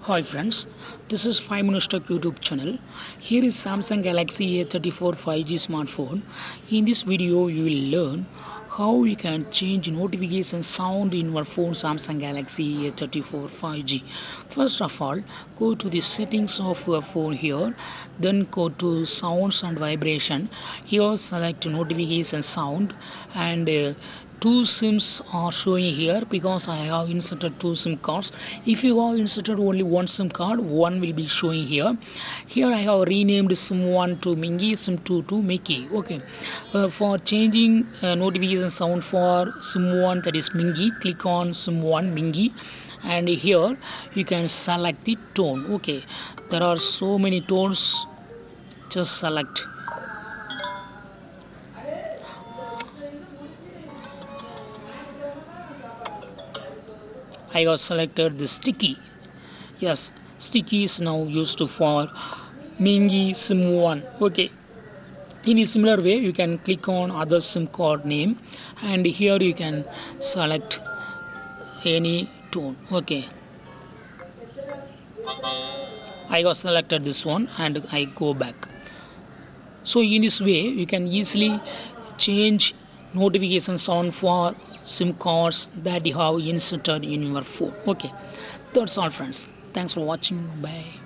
Hi friends, this is 5 Minutes Tech YouTube channel. Here is Samsung Galaxy A34 5G smartphone. In this video, you will learn how you can change notification sound in your phone Samsung Galaxy A34 5G. First of all, go to the settings of your phone here, then go to sounds and vibration. Here select notification sound and two sims are showing here because I have inserted two sim cards. If you have inserted only one sim card, one will be showing here. Here I have renamed sim 1 to Mingy, sim 2 to Mickey. Okay, for changing notification sound for sim 1, that is Mingy, click on sim 1 Mingy, and here you can select the tone. Okay, there are so many tones, just select. I have selected the sticky. Yes, sticky is now used for Mingy SIM 1. Okay. In a similar way, you can click on other SIM card name and here you can select any tone. Okay. I have selected this one and I go back. So in this way, you can easily change notifications on for SIM cards that you have inserted in your phone. Okay, that's all, friends. Thanks for watching. Bye.